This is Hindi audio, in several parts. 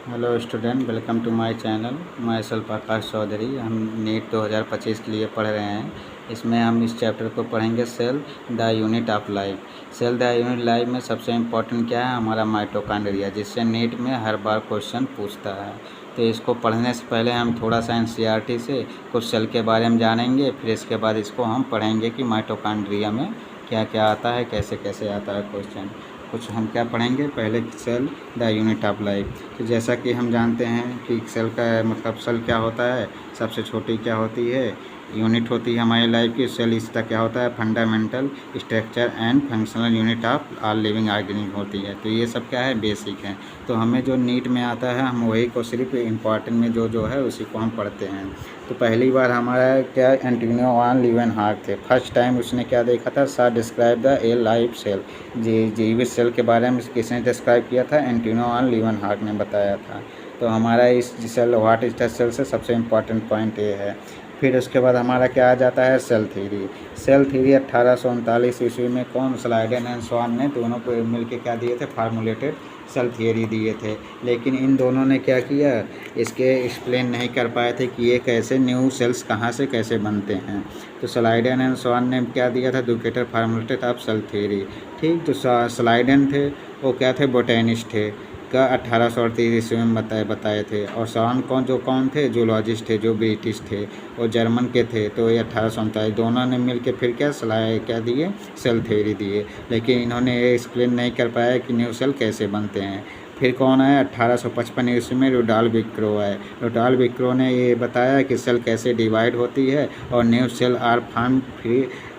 Hello student, welcome to my channel. मैं सेल्फ आकाश चौधरी। हम नीट 2025 के लिए पढ़ रहे हैं। इसमें हम इस चैप्टर को पढ़ेंगे, cell the unit of life. Cell the unit life में सबसे इम्पोर्टेंट क्या है? हमारा माइटोकॉन्ड्रिया, जिससे नीट में हर बार क्वेश्चन पूछता है। तो इसको पढ़ने से पहले हम थोड़ा सा एनसीईआरटी से कुछ सेल के बारे में जानेंगे, फिर इसके बाद इसको हम पढ़ेंगे कि माइटोकॉन्ड्रिया में क्या क्या आता है, कैसे कैसे आता है क्वेश्चन। कुछ हम क्या पढ़ेंगे पहले, cell the unit of life. तो जैसा कि हम जानते हैं कि सेल का मतलब सेल क्या होता है, सबसे छोटी क्या होती है, यूनिट होती है हमारी लाइफ की। सेल इसका क्या होता है, fundamental structure and functional unit of all living organism होती है। तो ये सब क्या है, बेसिक है। तो हमें जो नीट में आता है हम वही को सिर्फ इम्पॉर्टेंट में जो है उसी को हम पढ़ते हैं। तो पहली बार हमारा क्या, एंटोनियो वान लीवेनहॉक थे। फर्स्ट टाइम उसने क्या देखा था, सा describe the a life cell. जीवित सेल के बारे में किसने डिस्क्राइब किया था, एंटोनियो वान लीवेनहॉक ने बताया था। तो हमारा इस cell what is the cell से सबसे इम्पॉर्टेंट पॉइंट ये है। फिर उसके बाद हमारा क्या आ जाता है, सेल थ्योरी। सेल थ्योरी 1839 ईस्वी में कौन, स्लाइडेन एंड स्वान ने दोनों को मिलकर क्या दिए थे, फार्मूलेटेड सेल थियरी दिए थे। लेकिन इन दोनों ने क्या किया, इसके एक्सप्लेन नहीं कर पाए थे कि ये कैसे न्यू सेल्स कहाँ से कैसे बनते हैं। तो स्लाइडेन एंड स्वान ने क्या दिया था, डुकेटर फार्मूलेटेड ऑफ सेल थियरी। ठीक, तो स्लाइडेन थे वो क्या थे, बोटेनिस्ट थे का 1838 ईस्वी में बताए थे। और स्वान कौन थे, जूलॉजिस्ट थे जो ब्रिटिश थे और जर्मन के थे। तो ये 1839 दोनों ने मिल के फिर क्या दिए, सेल थ्योरी दिए। लेकिन इन्होंने ये एक्सप्लेन नहीं कर पाया कि न्यू सेल कैसे बनते हैं। फिर कौन आया, 1855 ईस्वी में रुडॉल्फ विक्रो आए। रुडॉल्फ विक्रो ने ये बताया कि सेल कैसे डिवाइड होती है और new cell are form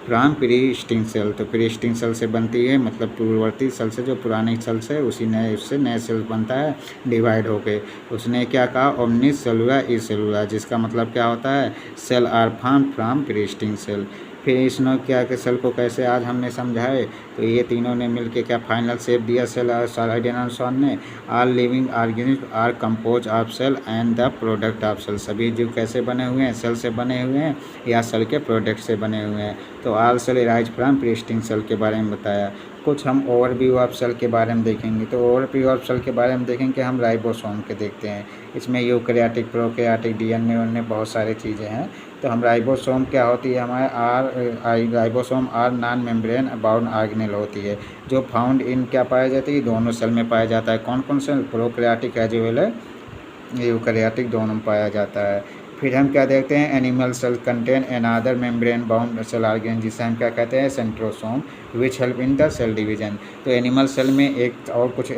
from pre existing cell. तो प्री स्टिंग सेल से बनती है, मतलब पूर्ववर्ती सेल से, जो पुरानी सेल से उससे नए सेल बनता है डिवाइड होके। उसने क्या कहा, ओमनिस सेलुलर ई सेलुलर, जिसका मतलब क्या होता है, cell are form from pre existing cell. फिर इसने क्या कि सेल को कैसे आज हमने समझाए, तो ये तीनों ने मिलके क्या फाइनल शेप दिया सेल, स्लाइडेन एंड स्वान ने। All living organism are compose of cell and the product of cell. सभी जीव कैसे बने हुए हैं, सेल से बने हुए हैं या सेल के प्रोडक्ट से बने हुए हैं। तो all cell rise from pre existing cell के बारे में बताया। कुछ हम ओवरव्यू ऑफ सेल के बारे में देखेंगे। तो ओवरव्यू ऑफ सेल के बारे में देखेंगे, हम राइबोसोम के देखते हैं। इसमें यूकैरियोटिक, प्रोकैरियोटिक, डीएनए उनमें बहुत सारी चीज़ें हैं। तो हम राइबोसोम क्या होती है, हमारे ribosome are non membrane bound organelle होती है, जो फाउंड इन क्या पाया जाता है, दोनों सेल में पाया जाता है। कौन कौन से, प्रोकैरियोटिक एज वेल है यूकैरियोटिक, दोनों में पाया जाता है। फिर हम क्या देखते हैं, animal cell contain another membrane bound cell organ, जिसे हम क्या कहते हैं, centrosome, which help in the cell division. तो एनिमल सेल में एक और कुछ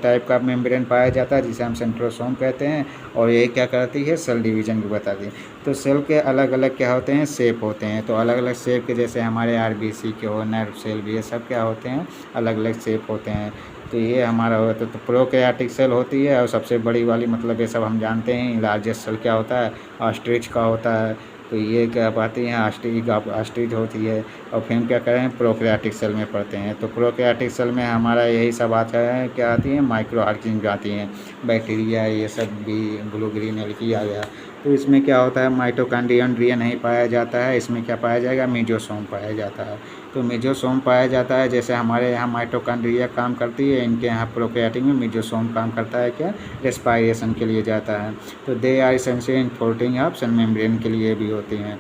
टाइप का मेम्ब्रेन पाया जाता है जिसे हम सेंट्रोसोम कहते हैं, और ये क्या करती है, सेल डिवीजन को बताती है। तो सेल के अलग अलग क्या होते हैं, शेप होते हैं। तो अलग अलग शेप के, जैसे हमारे आरबीसी के हो, नर्व सेल भी, ये सब क्या होते हैं, अलग अलग शेप होते हैं। तो ये हमारा होता है। तो प्रोकैरियोटिक सेल होती है, और सबसे बड़ी वाली, मतलब ये सब हम जानते हैं। लार्जेस्ट सेल क्या होता है, ऑस्ट्रिच का होता है। तो ये क्या पाती हैं, ऑस्ट्रिच होती है। और फिर हम क्या करें, प्रोकैरियोटिक सेल में पढ़ते हैं। तो प्रोकैरियोटिक सेल में हमारा यही सब आता है, क्या आती हैं, माइक्रो ऑर्गेनिज्म आती हैं, बैक्टीरिया, ये सब भी, ब्लू ग्रीन एल्गी आ गया। तो इसमें क्या होता है, माइटोकॉन्ड्रिया नहीं पाया जाता है। इसमें क्या पाया जाएगा, मेसोसोम पाया जाता है। तो मेसोसोम पाया जाता है, जैसे हमारे यहाँ माइटोकॉन्ड्रिया काम करती है, इनके यहाँ प्रोकैरियोटिक में मेसोसोम काम करता है, क्या, रेस्पायरेशन के लिए जाता है। तो they are essential in folding of cell membrane के लिए भी होती हैं।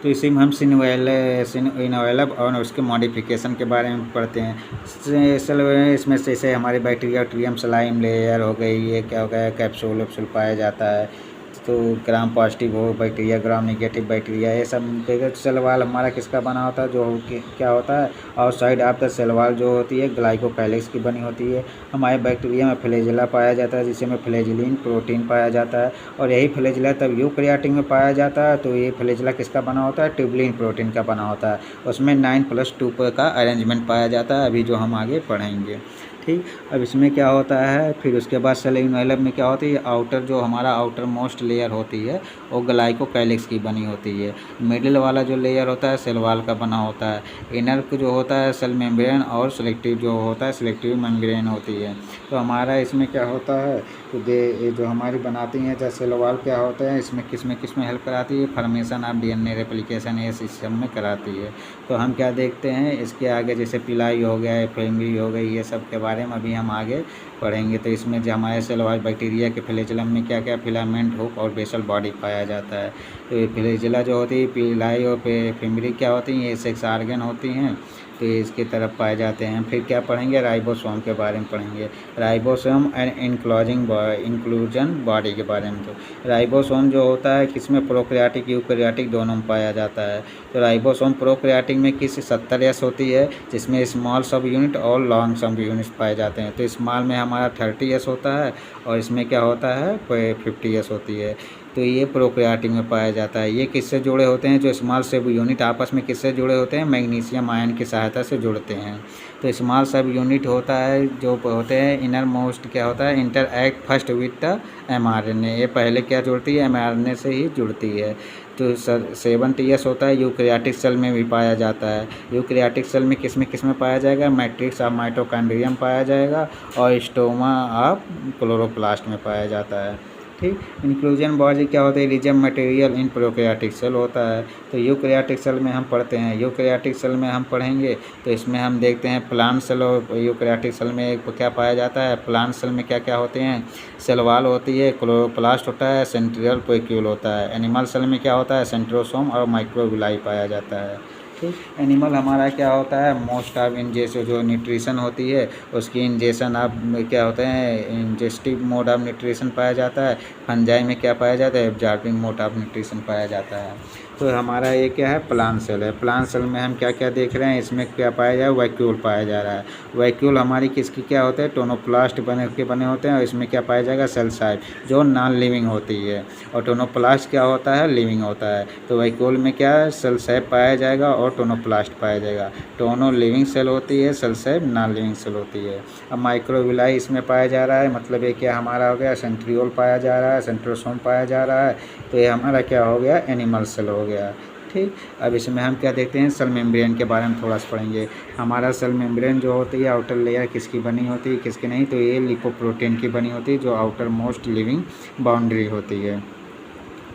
तो इसी में हम सिनवेलब और उसके मॉडिफिकेशन के बारे में पढ़ते हैं। सेल इसमें जैसे हमारे बैक्टीरिया, ट्रियम स्लाइम लेयर हो गई, ये क्या हो गया, कैप्सूल वैप्सूल पाया जाता है। तो ग्राम पॉजिटिव हो बैक्टीरिया, ग्राम नेगेटिव बैक्टीरिया, ये सब सेल वाल हमारा किसका बना होता है, जो क्या होता है, outside of the cell wall जो होती है ग्लाइकोकाइलिक्स की बनी होती है। हमारे बैक्टीरिया में फ्लैजेला पाया जाता है, जिसमें फ्लैजिलिन प्रोटीन पाया जाता है, और यही फ्लैजेला तब यूकैरियोटिक में पाया जाता है। तो ये फ्लैजेला किसका बना होता है, ट्यूबुलिन प्रोटीन का बना होता है। उसमें 9+2 का अरेंजमेंट पाया जाता है, अभी जो हम आगे पढ़ेंगे। ठीक, अब इसमें क्या होता है, फिर उसके बाद सेल इनवेलप में क्या होती है, आउटर जो हमारा आउटर मोस्ट लेयर होती है वो ग्लाइकोकाइलिक्स की बनी होती है। मिडिल वाला जो लेयर होता है सेल वाल का बना होता है। इनर को जो होता है सेल मेम्ब्रेन, और सिलेक्टिव जो होता है सिलेक्टिव मेम्ब्रेन होती है। तो हमारा इसमें क्या होता है, तो ये जो हमारी बनाती हैं जैसे सेल वाल क्या होता है, इसमें किस में हेल्प कराती है, फॉर्मेशन ऑफ डीएनए, रेप्लिकेशन, ये सिस्टम में कराती है। तो हम क्या देखते हैं इसके आगे, जैसे पिलाई हो गया, फ्रेमरी हो गई, ये सब के बारे में अभी हम आगे पढ़ेंगे। तो इसमें जो हमारे सेल वॉल बैक्टीरिया के फ्लैजेलम में क्या क्या फिलामेंट, हुक और बेसल बॉडी पाया जाता है। तो ये फ्लैजेला जो होती है पिलाई और फिमरी क्या होती हैं, ये सेक्स आर्गन होती हैं, तो इसकी तरफ पाए जाते हैं। फिर क्या पढ़ेंगे, राइबोसोम के बारे में पढ़ेंगे, राइबोसोम एंड इंक्लूजन बॉडी के बारे में। तो राइबोसोम जो होता है किसमें, प्रोकैरियोटिक यूकैरियोटिक दोनों में पाया जाता है। तो राइबोसोम प्रोकैरियोटिक में किस 70S होती है, जिसमें स्मॉल सब यूनिट और लॉन्ग सब यूनिट्स पाए जाते हैं। तो स्मॉल में हमारा 30S होता है और इसमें क्या होता है 50S होती है। तो ये प्रोकैरियोटिक में पाया जाता है। ये किससे जुड़े होते हैं, जो स्मॉल सब यूनिट आपस में किससे जुड़े होते हैं, मैग्नीशियम आयन की सहायता से जुड़ते हैं। तो स्मॉल सब यूनिट होता है जो होते हैं इनर मोस्ट क्या होता है, इंटरएक्ट फर्स्ट विद द mRNA। ये पहले क्या जुड़ती है, mRNA से ही जुड़ती है। तो 70S होता है, यूकैरियोटिक सेल में भी पाया जाता है। यूकैरियोटिक सेल में किस में पाया जाएगा, मैट्रिक्स ऑफ माइटोकॉन्ड्रियम पाया जाएगा और स्टोमा ऑफ क्लोरोप्लास्ट में पाया जाता है। ठीक, इंक्लूजन बॉडी क्या होता है, रिजम मटेरियल इन प्रोकैरियोटिक सेल होता है। तो यूकैरियोटिक सेल में हम पढ़ते हैं, यूकैरियोटिक सेल में हम पढ़ेंगे तो इसमें हम देखते हैं प्लांट सेल और यूकैरियोटिक सेल में क्या पाया जाता है। प्लांट सेल में क्या क्या होते हैं, सेल वॉल होती है, क्लोरोप्लास्ट होता है, सेंट्रियल पोइक्यूल होता है। एनिमल सेल में क्या होता है, सेंट्रोसोम और माइक्रोविलाई पाया जाता है। ठीक, एनिमल हमारा क्या होता है, मोस्ट ऑफ इंजेशन जो न्यूट्रिशन होती है उसकी इंजेशन आप क्या होते हैं, इंजेस्टिव मोड ऑफ न्यूट्रिशन पाया जाता है। फंजाई में क्या पाया जाता है, एब्जॉर्बिंग मोड ऑफ न्यूट्रिशन पाया जाता है। तो हमारा ये क्या है, प्लांट सेल है। प्लांट सेल में हम क्या क्या देख रहे हैं, इसमें क्या पाया जा रहा है, वैक्यूल पाया जा रहा है। वैक्यूल हमारी किसकी क्या होते हैं, टोनोप्लास्ट बने होते हैं और इसमें क्या पाया जाएगा, सेल साइड जो नॉन लिविंग होती है, और टोनोप्लास्ट क्या होता है, लिविंग होता है। तो वैक्यूल में क्या सेल सैप पाया जाएगा और टोनोप्लास्ट पाया जाएगा। टोनो लिविंग सेल होती है, cell sap non living cell होती है। अब माइक्रोविलाई इसमें पाया जा रहा है, मतलब ये क्या हमारा हो गया, सेंट्रियोल पाया जा रहा है, सेंट्रोसोम पाया जा रहा है। तो ये हमारा क्या हो गया, एनिमल सेल हो गया। ठीक, अब इसमें हम क्या देखते हैं, सेल मेम्ब्रेन के बारे में थोड़ा सा पढ़ेंगे। हमारा सेल मेम्ब्रेन जो होती है आउटर लेयर किसकी बनी होती है, किसकी नहीं, तो ये लिपोप्रोटीन की बनी होती है जो आउटर मोस्ट लिविंग बाउंड्री होती है।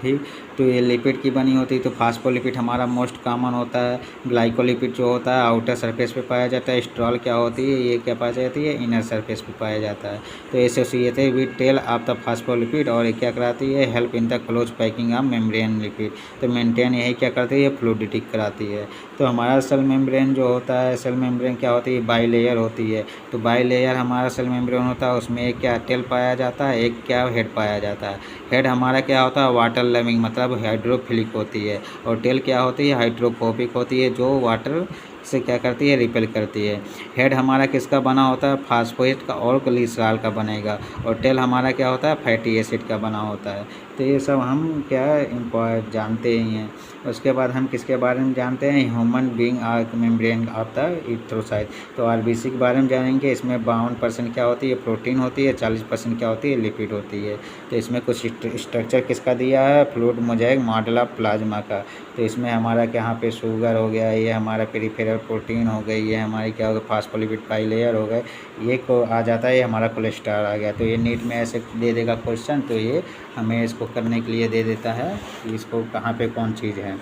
ठीक, तो ये लिपिड की बनी होती है। तो फास्फोलिपिड हमारा मोस्ट कॉमन होता है। ग्लाइकोलिपिड जो होता है आउटर सरफेस पे पाया जाता है। स्ट्रॉल क्या होती है, ये क्या पाई जाती है, इनर सरफेस पे पाया जाता है। तो associated with tail of the phospholipid, और ये क्या कराती है, help in the close packing of membrane lipid. तो मेंटेन यही क्या करती है, फ्लूइडिटी कराती है। तो हमारा सेल मेम्ब्रेन जो होता है, सेल मेम्ब्रेन क्या होती है, बाई लेयर होती है। तो बाई लेयर हमारा सेल मेम्ब्रेन होता है, उसमें एक क्या टेल पाया जाता है, एक क्या हेड पाया जाता है। हेड हमारा क्या होता है, वाटर लविंग मतलब हाइड्रोफिलिक होती है, और टेल क्या होती है, हाइड्रोफोबिक होती है जो वाटर से क्या करती है, रिपेल करती है। हेड हमारा किसका बना होता है, फास्फेट का और ग्लिसरॉल का बनेगा, और टेल हमारा क्या होता है, फैटी एसिड का बना होता है। तो ये सब हम क्या जानते ही हैं। उसके बाद हम किसके बारे में जानते हैं, human being membrane of the erythrocyte. तो आरबीसी के बारे में जानेंगे। इसमें 52% क्या होती है, प्रोटीन होती है, 40% क्या होती है, लिपिड होती है। तो इसमें कुछ स्ट्रक्चर किसका दिया है, fluid mosaic model of plasma का। तो इसमें हमारा क्या यहाँ पे शुगर हो गया, ये हमारा पेरिफेरल प्रोटीन हो गई, ये हमारी क्या होगा, फास्फोलिपिड बाइलेयर हो गए, ये को आ जाता है, ये हमारा कोलेस्ट्रॉल आ गया। तो ये नीट में ऐसे दे देगा क्वेश्चन, तो ये हमें इसको करने के लिए दे देता है कि इसको कहाँ पे कौन चीज़ है।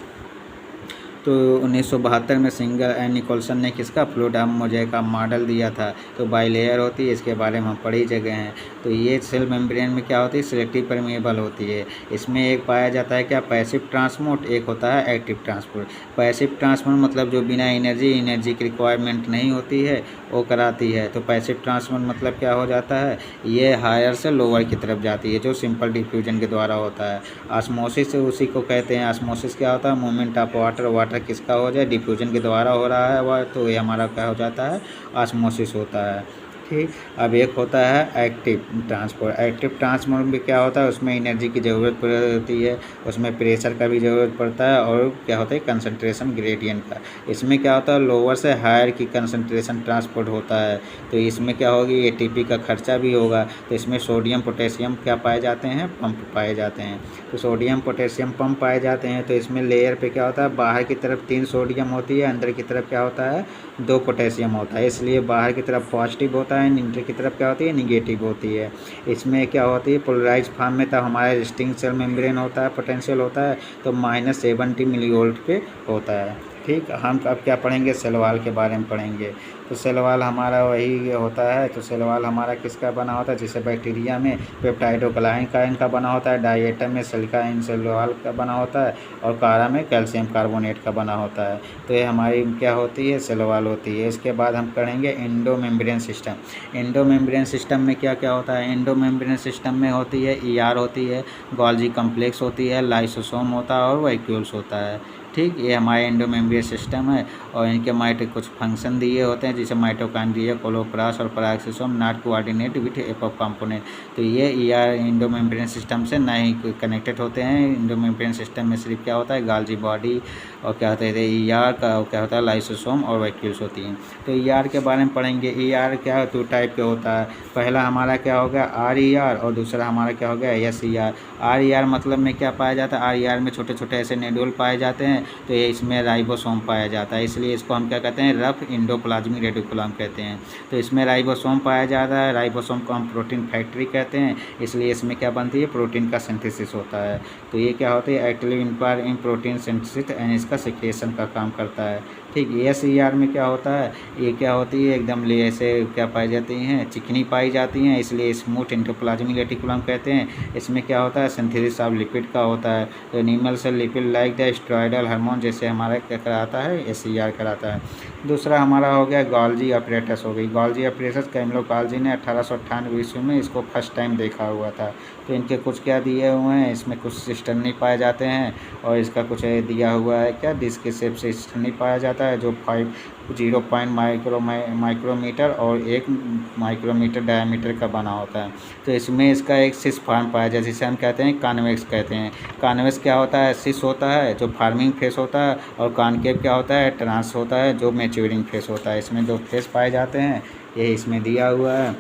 तो 1972 में सिंगर एंड निकोलसन ने किसका, फ्लूइड मोज़ेक का मॉडल दिया था। तो बाइलेयर होती है, इसके बारे में हम पढ़ी जगह हैं। तो ये सेल मेम्ब्रेन में क्या होती है, सिलेक्टिव परमेएबल होती है। इसमें एक पाया जाता है क्या, पैसिव ट्रांसपोर्ट, एक होता है एक्टिव ट्रांसपोर्ट। पैसिव ट्रांसपोर्ट मतलब जो बिना एनर्जी की रिक्वायरमेंट नहीं होती है वो कराती है। तो पैसिव ट्रांसपोर्ट मतलब क्या हो जाता है, ये हायर से लोअर की तरफ जाती है जो सिंपल डिफ्यूजन के द्वारा होता है। ऑस्मोसिस उसी को कहते हैं। ऑस्मोसिस क्या होता है, मूवमेंट ऑफ वाटर किसका हो जाए, डिफ्यूजन के द्वारा हो रहा है वह, तो ये हमारा क्या हो जाता है, ऑस्मोसिस होता है। ठीक, अब एक होता है एक्टिव ट्रांसपोर्ट। एक्टिव ट्रांसपोर्ट में क्या होता है, उसमें एनर्जी की ज़रूरत पड़ती है, उसमें प्रेशर का भी ज़रूरत पड़ता है, और क्या होता है, कंसंट्रेशन ग्रेडियंट का। इसमें क्या होता है, लोअर से हायर की कंसंट्रेशन ट्रांसपोर्ट होता है। तो इसमें क्या होगी, एटीपी का खर्चा भी होगा। तो इसमें सोडियम पोटेशियम क्या पाए जाते हैं, पंप पाए जाते हैं। तो सोडियम पोटेशियम पंप पाए जाते हैं। तो इसमें लेयर पे क्या होता है, बाहर की तरफ 3 सोडियम होती है, अंदर की तरफ क्या होता है, 2 पोटेशियम होता है। इसलिए बाहर की तरफ पॉजिटिव होता है, अंदर की तरफ क्या होती है, निगेटिव होती है। इसमें क्या होती है, पोलराइज फॉर्म में तब हमारा रेस्टिंग सेल मेम्ब्रेन होता है, पोटेंशियल होता है तो -70 मिलीवोल्ट पे होता है। ठीक, हम अब क्या पढ़ेंगे, सेल वॉल के बारे में पढ़ेंगे। तो सेल वॉल हमारा वही होता है। तो सेल वॉल हमारा किसका बना होता है, जैसे बैक्टीरिया में पेप्टाइडोग्लाइन का इनका बना होता है, डायटम में सिलिका सेल वॉल का बना होता है, और कारा में कैल्शियम कार्बोनेट का बना होता है। तो ये हमारी क्या होती है, सेल वॉल होती है। इसके बाद हम पढ़ेंगे endo membrane system. Endo membrane system में क्या क्या होता है, एंडो मेम्ब्रेन सिस्टम में होती है ER होती है, गोल्जी कम्प्लेक्स होती है, लाइसोसोम होता है और वैक्यूल्स होता है। ठीक, ये हमारे एंडो मेम्ब्रेन सिस्टम है। और इनके कुछ फंक्शन दिए होते हैं, जैसे माइटोकॉन्ड्रिया, कोलोप्लास्ट और peroxisome not coordinate with apo component. तो ये एंडो मेम्ब्रेन सिस्टम से नहीं कनेक्टेड होते हैं। एंडो मेम्ब्रेन सिस्टम में सिर्फ क्या होता है, गोल्जी बॉडी और क्या होता है ER का, और क्या होता है लाइसोसोम और वैक्यूल्स होती हैं। तो ER के बारे में पढ़ेंगे। ER क्या 2 टाइप के होता है। पहला हमारा क्या हो गया RER, और दूसरा हमारा क्या हो गया SER। RER मतलब में क्या पाया जाता है, RER में छोटे छोटे ऐसे नोड्यूल पाए जाते हैं। तो ये इसमें राइबोसोम पाया जाता है, इसलिए इसको हम क्या कहते हैं, रफ इंडोप्लाज्मिक रेटिकुलम कहते हैं। तो इसमें राइबोसोम पाया जाता है। राइबोसोम को हम प्रोटीन फैक्ट्री कहते हैं, इसलिए इसमें क्या बनती है, प्रोटीन का सिंथेसिस होता है। तो ये क्या होता है, active in protein synthesis and इसका सिक्रेशन का काम करता है। ठीक, SER में क्या होता है, ये क्या होती है, एकदम ऐसे क्या पाई जाती हैं, चिकनी पाई जाती हैं, इसलिए स्मूथ इंडोप्लाज्मिक रेटिकुलम कहते हैं। इसमें क्या होता है, सिंथेसिस ऑफ लिपिड का होता है। तो animal cell lipid like the steroidal hormone जैसे हमारा क्या कराता है, SER कराता है। दूसरा हमारा हो गया गोल्जी अपरेटस हो गई। गोल्जी अपरेटस कैमलो गोल्जी ने 1898 ईस्वी में इसको फर्स्ट टाइम देखा हुआ था। तो इनके कुछ क्या दिए हुए हैं, इसमें कुछ सिस्टम नहीं पाए जाते हैं, और इसका कुछ दिया हुआ है क्या, डिस्क के शेप से सिस्टम नहीं पाया जाता है, जो 0.5 माइक्रोमीटर और 1 माइक्रोमीटर डायमीटर का बना होता है। तो इसमें इसका एक सिस फॉर्म पाया जाए, जिसे हम कहते हैं कॉन्वेक्स कहते हैं। कॉन्वेक्स क्या होता है, सिस होता है जो फार्मिंग फेस होता है, और कॉनकेव क्या होता है, ट्रांस होता है जो मैच्योरिंग फेस होता है। इसमें जो फेस पाए जाते हैं ये इसमें दिया हुआ है।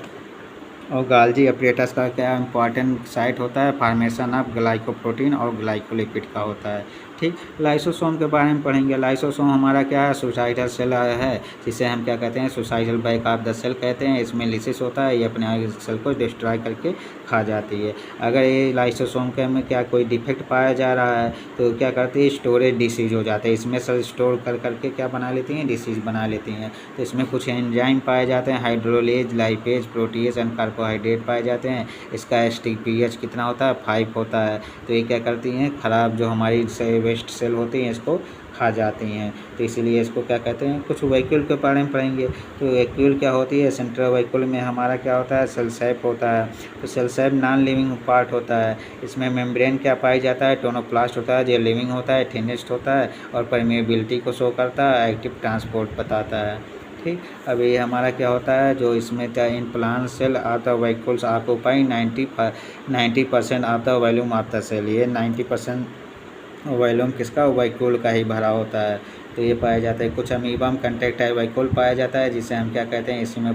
और गोल्जी अपरेटस का क्या इंपॉर्टेंट साइट होता है, फॉर्मेशन ऑफ ग्लाइकोप्रोटीन और ग्लाइकोलिपिड का होता है। ठीक, लाइसोसोम के बारे में पढ़ेंगे। लाइसोसोम हमारा क्या है, सुसाइडल सेल है, जिसे हम क्या कहते हैं, suicidal bag of the cell कहते हैं। इसमें लिसिस होता है, ये अपने सेल को डिस्ट्रॉय करके खा जाती है। अगर ये लाइसोसोम के में क्या कोई डिफेक्ट पाया जा रहा है तो क्या करती है, स्टोरेज डिसीज हो जाता है। इसमें सेल स्टोर कर करके क्या बना लेती हैं, डिसीज बना लेती हैं। तो इसमें कुछ एंजाइम पाए जाते हैं, hydrolase, lipase, protease and carbohydrate पाए जाते हैं। इसका STPH कितना होता है, 5 होता है। तो ये क्या करती हैं, ख़राब जो हमारी वेस्ट सेल होती हैं इसको खा जाती हैं। तो इसीलिए इसको क्या कहते हैं। कुछ वैक्यूल के बारे में पढ़ेंगे। तो वैक्यूल क्या होती है, सेंट्रल वैक्यूल में हमारा क्या होता है, सेल सैप होता है। तो cell sap non living part होता है। इसमें मेम्ब्रेन क्या पाई जाता है, टोनोप्लास्ट होता है जो लिविंग होता है, थिनेस्ट होता है और परमेबिलिटी को शो करता है, एक्टिव ट्रांसपोर्ट बताता है। ठीक, अब ये हमारा क्या होता है, जो इसमें in plant cell are the vacuoles occupy 90% of the volume of the cell. ये 90% वॉल्यूम किसका, वैक्यूल का ही भरा होता है। तो ये पाया जाता है। कुछ अमीबा में कंटेक्ट है वैक्यूल पाया जाता है, जिसे हम क्या कहते हैं, इसमें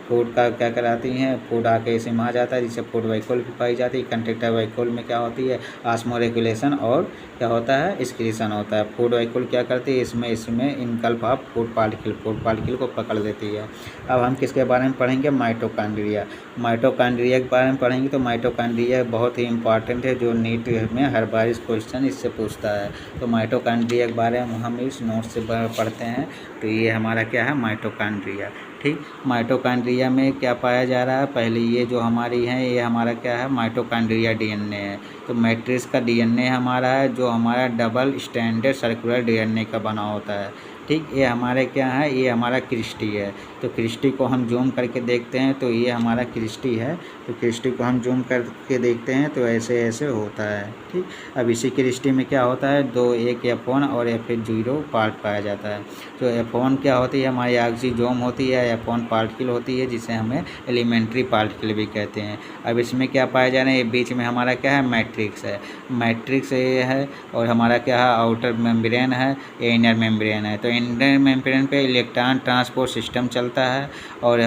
फूड का क्या कराती हैं, फूड आके इसे में आ जाता है, जिससे फूड वैक्यूल भी पाई जाती है। कंटेक्ट वैक्यूल में क्या होती है, ऑस्मोरेगुलेशन और क्या होता है, एक्सक्रीशन होता है। फूड वैक्यूल क्या करती है, इसमें इनकल्प ऑफ फूड पार्टिकल को पकड़ देती है। अब हम किसके बारे में पढ़ेंगे, माइटोकॉन्ड्रिया। माइटोकॉन्ड्रिया के बारे में पढ़ेंगे। तो माइटोकॉन्ड्रिया बहुत ही इंपॉर्टेंट है, जो नीट में हर बार इस क्वेश्चन इससे पूछता है। तो माइटोकॉन्ड्रिया के बारे में हम इस नोट से पढ़ते हैं। तो ये हमारा क्या है, माइटोकॉन्ड्रिया। ठीक, माइटोकॉन्ड्रिया में क्या पाया जा रहा है, पहले ये जो हमारी है, ये हमारा क्या है, माइटोकॉन्ड्रिया DNA है। तो मैट्रिक्स का DNA हमारा है, जो हमारा डबल स्टैंडर्ड सर्कुलर DNA का बना होता है। ठीक, ये हमारे क्या है, ये हमारा क्रिस्टी है। तो क्रिस्टी को हम जूम करके देखते हैं, तो ये हमारा क्रिस्टी है। तो क्रिस्टी को हम जूम करके देखते हैं तो ऐसे ऐसे होता है। ठीक, अब इसी क्रिस्टी में क्या होता है, एक F1 और F0 पार्ट पाया जाता है। तो F1 क्या होती है, हमारी ऑक्सीजोम होती है, F1 पार्टिकल होती है, जिसे हमें एलिमेंट्री पार्टिकल भी कहते हैं। अब इसमें क्या पाया जा रहा है, बीच में हमारा क्या है, मैट्रिक्स है। मैट्रिक्स ये है, और हमारा क्या है, आउटर मेम्ब्रेन है, ये इनर मेम्ब्रेन है। तो इंटर मेम्ब्रेन पे इलेक्ट्रॉन ट्रांसपोर्ट सिस्टम चलता है, और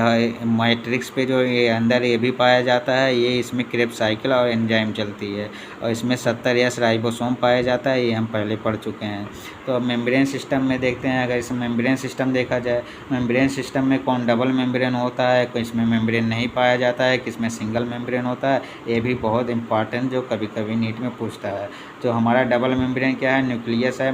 मैट्रिक्स पे जो ये अंदर ये भी पाया जाता है, ये इसमें क्रेब्स साइकिल और एंजाइम चलती है, और इसमें 70S राइबोसोम पाया जाता है, ये हम पहले पढ़ चुके हैं। तो अब मेम्ब्रेन सिस्टम में देखते हैं। अगर इस मेम्ब्रेन सिस्टम देखा जाए, मेम्ब्रेन सिस्टम में कौन डबल मेम्ब्रेन होता है, किसमें मेम्ब्रेन नहीं पाया जाता है, किसमें सिंगल मेम्ब्रेन होता है, ये भी बहुत इंपॉर्टेंट जो कभी कभी नीट में पूछता है। तो हमारा डबल मेम्ब्रेन क्या है, न्यूक्लियस है,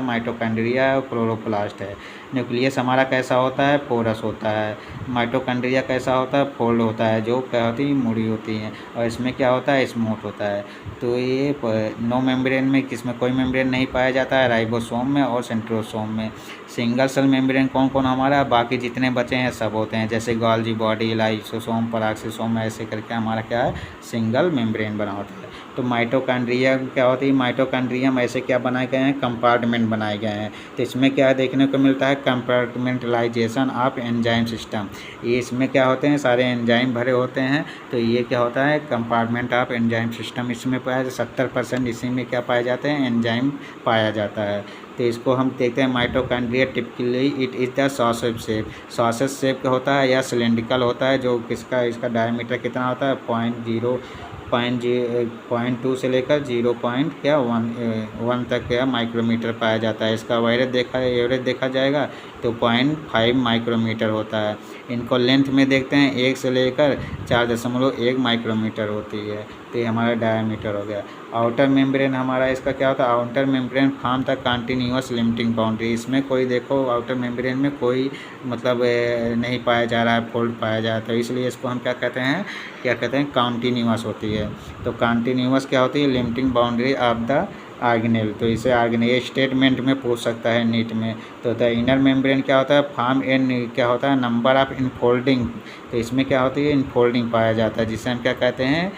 माइटोकॉन्ड्रिया है और क्लोरोप्लास्ट है। न्यूक्लियस हमारा कैसा होता है, पोरस होता है। माइटोकॉन्ड्रिया कैसा होता है, फोल्ड होता है, जो क्या होती है, मुड़ी होती है, और इसमें क्या होता है, स्मूथ होता है। तो ये नो मेम्ब्रेन में किसमें कोई मेम्ब्रेन नहीं पाया जाता है, राइबोसोम में और सेंट्रोसोम में। सिंगल सेल मेम्ब्रेन कौन कौन हमारा, बाकी जितने बचे हैं सब होते हैं, जैसे गोल्जी बॉडी, लाइसोसोम, पराक्सीसोम, ऐसे करके हमारा क्या है, सिंगल मेम्ब्रेन बना होता है। तो माइटोकॉन्ड्रिया क्या होती है, माइटोकॉन्ड्रियम ऐसे क्या बनाए गए हैं, कंपार्टमेंट बनाए गए हैं। तो इसमें क्या देखने को मिलता है, कंपार्टमेंटलाइजेशन ऑफ एंजाइम सिस्टम। ये इसमें क्या होते हैं, सारे एंजाइम भरे होते हैं। तो ये क्या होता है, कंपार्टमेंट ऑफ एंजाइम सिस्टम। इसमें पाया 70% इसी में क्या पाए जाते हैं, एंजाइम पाया जाता है। तो इसको हम देखते हैं, mitochondria typically it is the sausage shape. Sausage shape का होता है या सिलेंड्रिकल होता है, जो किसका इसका डायमीटर कितना होता है, 0.2 से लेकर 0.1 तक क्या माइक्रोमीटर पाया जाता है। इसका एवरेज देखा जाएगा तो 0.5 माइक्रोमीटर होता है। इनको लेंथ में देखते हैं, 1 से लेकर 4.1 माइक्रोमीटर होती है। तो ये हमारा डायमीटर हो गया। आउटर मेम्ब्रेन हमारा इसका क्या होता है, outer membrane form the continuous limiting boundary. इसमें कोई देखो आउटर मेम्ब्रेन में कोई मतलब नहीं पाया जा रहा है, फोल्ड पाया जा रहा है, तो इसलिए इसको हम क्या कहते हैं, कंटिन्यूअस होती है। तो कंटिन्यूअस क्या होती है, limiting boundary of the organelle. तो इसे ऑर्गेनेल स्टेटमेंट में पूछ सकता है नीट में। तो द इनर मेम्ब्रेन क्या होता है, फॉर्म एन क्या होता है, नंबर ऑफ इनफोल्डिंग। तो इसमें क्या होती है, इनफोल्डिंग पाया जाता है, जिसे हम क्या कहते हैं,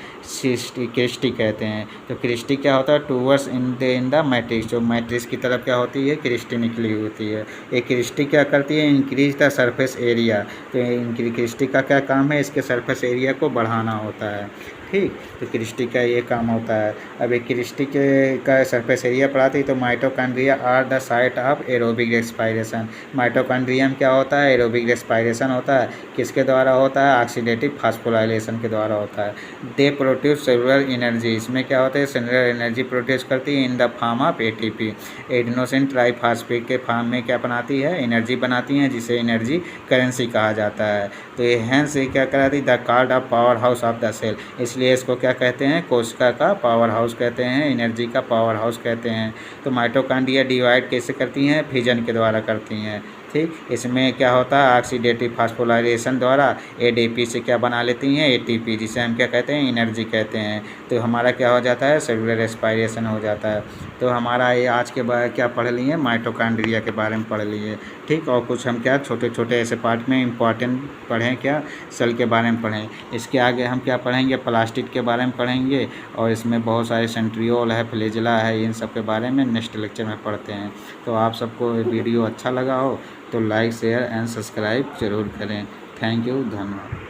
क्रिस्टी कहते हैं। तो क्रिस्टी क्या होता है, टूवर्ड्स इन द मैट्रिक्स। जो मैट्रिक्स की तरफ क्या होती है, क्रिस्टी निकली होती है। ये क्रिस्टी क्या करती है, इंक्रीज द सरफेस एरिया। तो क्रिस्टी का क्या काम है, इसके सरफेस एरिया को बढ़ाना होता है। ठीक, तो क्रिस्टी का ये काम होता है। अब एक क्रिस्टी का सरफेस एरिया बढ़ाती है। तो mitochondria are the site of aerobic respiration. Mitochondrium क्या होता है, एरोबिक रेस्पिरेशन होता है। किसके द्वारा होता है, ऑक्सीडेटिव फास्फोराइलेशन के द्वारा होता है। They produce cellular energy. इसमें क्या होता है, सेलुलर एनर्जी प्रोड्यूस करती है in the form of ATP. Adenosine triphosphate के फॉर्म में क्या बनाती है, एनर्जी बनाती है, जिसे एनर्जी करेंसी कहा जाता है। तो ये हैंस ये क्या कराती है, the called of power house of the cell. इसलिए इसको क्या कहते हैं, कोशिका का पावर हाउस कहते हैं, एनर्जी का पावर हाउस कहते हैं। तो माइटोकॉन्ड्रिया डिवाइड कैसे करती हैं, फिजन के द्वारा करती हैं। ठीक, इसमें क्या होता है, ऑक्सीडेटिव फास्फोराइलेशन द्वारा एडीपी से क्या बना लेती हैं, एटीपी, जिसे हम क्या कहते हैं, एनर्जी कहते हैं। तो हमारा क्या हो जाता है, सेलुलर रेस्पिरेशन हो जाता है। तो हमारा ये आज के बारे क्या पढ़ लिए, माइटोकॉन्ड्रिया के बारे में पढ़ लिए। ठीक, और कुछ हम क्या छोटे छोटे ऐसे पार्ट में इंपॉर्टेंट पढ़ें, क्या सेल के बारे में पढ़ें। इसके आगे हम क्या पढ़ेंगे, प्लास्टिड के बारे में पढ़ेंगे, और इसमें बहुत सारे सेंट्रियोल है, फ्लैजेला है, इन सब के बारे में नेक्स्ट लेक्चर में पढ़ते हैं। तो आप सबको वीडियो अच्छा लगा हो तो लाइक, शेयर एंड सब्सक्राइब ज़रूर करें। थैंक यू, धन्यवाद।